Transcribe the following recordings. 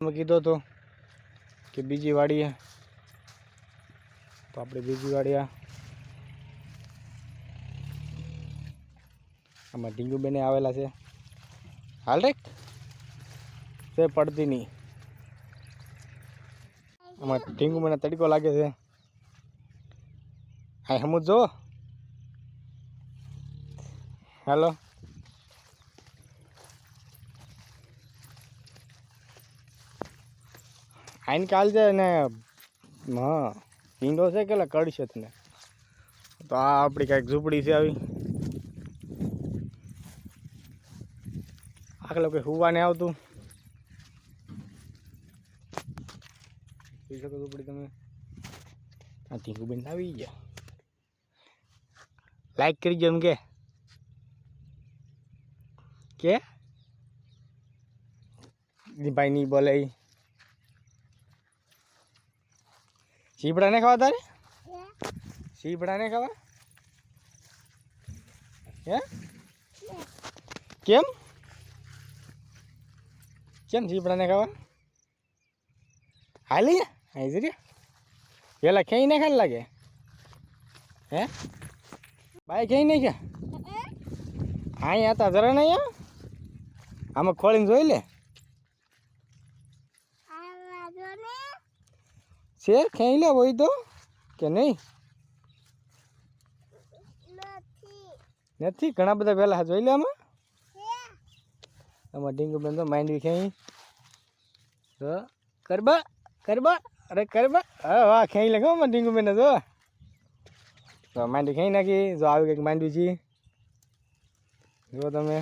મેં કીધું તો કે બીજી વાડીએ તો આપણે બીજી વાડીએ આમાં ઢીંગુબેન આવેલા છે. હાલ રે તે પડતી નહીં. આમાં ઢીંગુબેન તડકો લાગે છે. હા સમજ જો. હાલો આઈને કાલ છે ને હા ભીંડો છે કે કડશે તને તો આ આપણી કાંઈક ઝૂંપડી છે આવી. આખલો કંઈ હુવા ને આવતું જોઈ શકો ઝૂંપડી તમે. આ ઢીંગુબેન આવી ગયા. લાઈક કરી દો એમ કે ભાઈ નહીં બોલે. સીપડા ને ખાવા તારે સીપડા ને ખાવા હે કેમ કેમ સીપડા ને ખાવા હાલી હાજરી પેલા ક્યાંય ને ખાલ લાગે હે ભાઈ ક્યાંય નહીં ક્યાં અહીંયા હતા જરા ને અહીંયા આમાં ખોળીને જોઈ લે શેર ખેઈ લે હોય તો કે નહીં નથી ઘણા બધા પહેલા જોઈ લે આમાં ઢીંગુબેન તો માંડવી ખેઈ તો કરબા કરબા અરે કરબા હા વાહ ખેઈ લે આમાં ઢીંગુબેન જો તો માંડવી ખેઈ નાખી જો આવી કંઈક માંડવી છે જો તમે.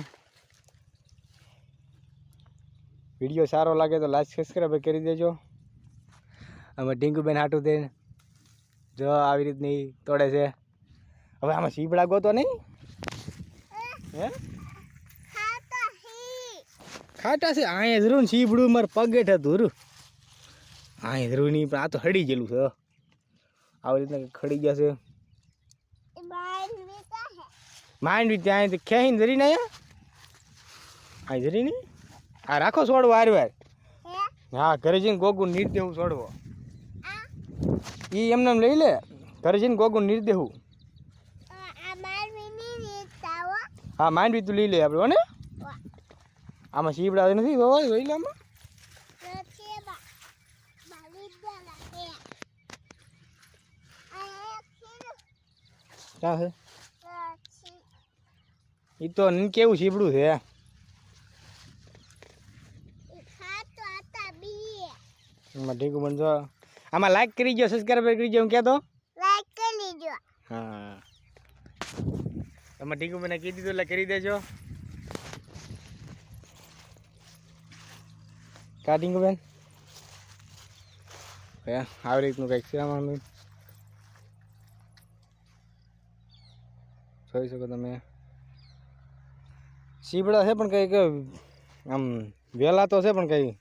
વિડીયો સારો લાગે તો લાઈક સબસ્ક્રાઈબ કરી દેજો. અમે ઢીંગુબેન હાટું દે જો આવી રીતની તોડે છે. હવે આમાં સીપડા ગોતો નહીં હે ખાટા છે અહીંયા જરૂર ને સીપડું મારે પગેઠ હતું રૂ અહીંયા જરૂર નહીં પણ આ તો હડી ગયેલું છે. આવી રીતના ખડી ગયા છે માંડવી ત્યાં ખેહીને જરી ને અહીંયા આ જરી નહીં આ રાખો છોડવો વાર વાર હા ઘરે જઈને ગોગું નીર દેવું છોડવો એ એમને લઈ લે ઘરે જઈને ગોગું નીર દેવું. હા માંડવી તું લઈ લે આપણે ને આમાં સીપડા નથી જોઈ લે આમાં ક્યાં છે એ તો કેવું સીપડું છે ઢીંગુબેન જો આમાં લાઈક કરી દો સબસ્ક્રાઈબ કરી દો એમ કહેતો લાઈક કરી લેજો. હા તમે ઢીંગુબેને કીધું દીધું એટલે કરી દેજો. કા ઢીંગુબેન આવી રીતનું કંઈક છે આમાં જોઈ શકો તમે. સીપડા છે પણ કંઈક આમ વહેલા તો છે પણ કંઈ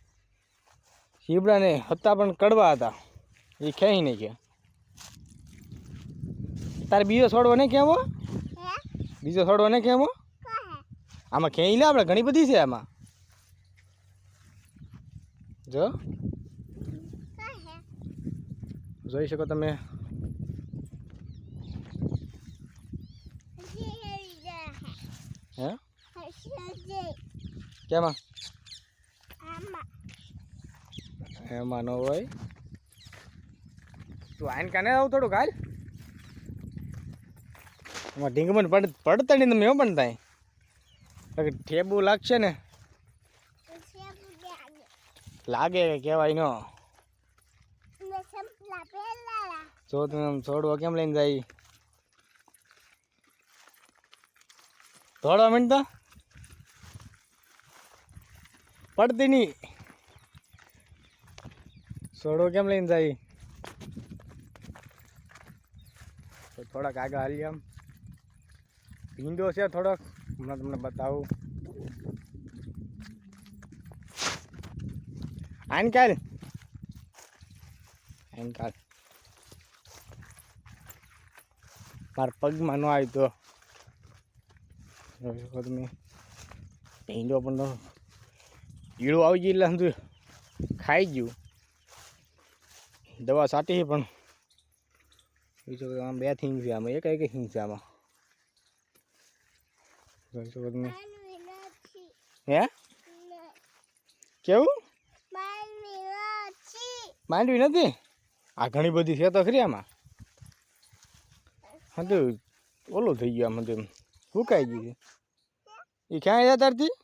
સીપડા ને હતા પણ કડવા હતા એ ખેઈ નહીં કે તારે બીજો છોડવો નહીં કેવો બીજો છોડવો નહીં કેવો આમાં ખેઈ લે આપણે ઘણી બધી છે આમાં જો જોઈ શકો તમે. હે કેમાં એમાં ન હોય તું આઈને કાને આવું થોડુંક હાલ એમાં ઢીંગુબેન પડતા નહીં તમે એવું પણ થાય ઠેબુ લાગશે ને લાગે કહેવાય ન જો તમે છોડવો કેમ લઈને જાય થોડવા મિનિટ તો પડતી નહીં છોડવો કેમ લઈને જાય તો થોડાક આગળ હાલી આમ ભીંડો છે થોડોક હમણાં તમને બતાવું આઈને કાલ મારા પગમાં ન આવી તો તમે ભીંડો પણ ઈળું આવી ગયું એટલે સમજુ ખાઈ ગયું દવા સાટી પણ બીજું આમ 2 હિંગ છે આમાં એક હિંગ છે આમાં હે કેવું માંડવી નથી આ ઘણી બધી છે તો ખરી આમાં હા તો ઓલું થઈ ગયું આમાં તો સુકાઈ ગયું છે એ ક્યાંય તારથી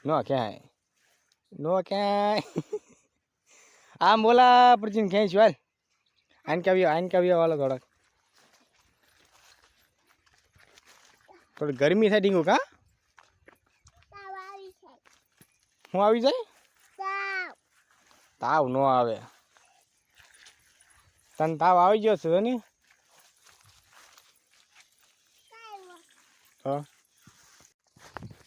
ન ક્યાંય આમ બોલા પછી ક્યાંય છું હાલ આઈન કાવ્યા વાળો થોડાક થોડી ગરમી થાય ડીંગુ કા હું આવી જાય તાવ ન આવે તને તાવ આવી ગયો છે ને હા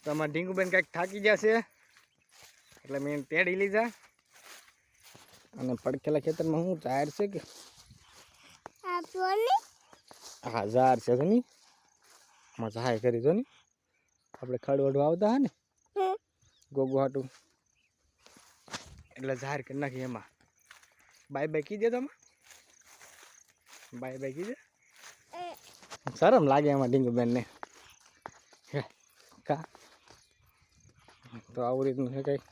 તમારા ઢીંગુબેન કંઈક થાકી જશે એટલે મેં તેડી લીધા અને પડખેલા ખેતરમાં શું ઝાડ છે કે હા ઝાડ છે તો નહીં મજા હાય કરી દો ને આપણે ખડવડવા આવતા હા ને ગોગો હાટું એટલે ઝાડ કરી નાખી એમાં બાય બાય કીધે તમે બાય બાય કીધે શરમ લાગે એમાં ઢીંગુબેન ને કા તો આવું રીતનું છે કંઈ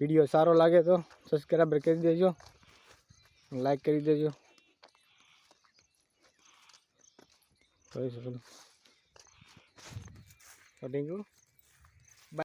વિડીયો સારો લાગે તો સબસ્ક્રાઈબ કરી દેજો લાઈક કરી દેજો કરી શકો ઢીંગુ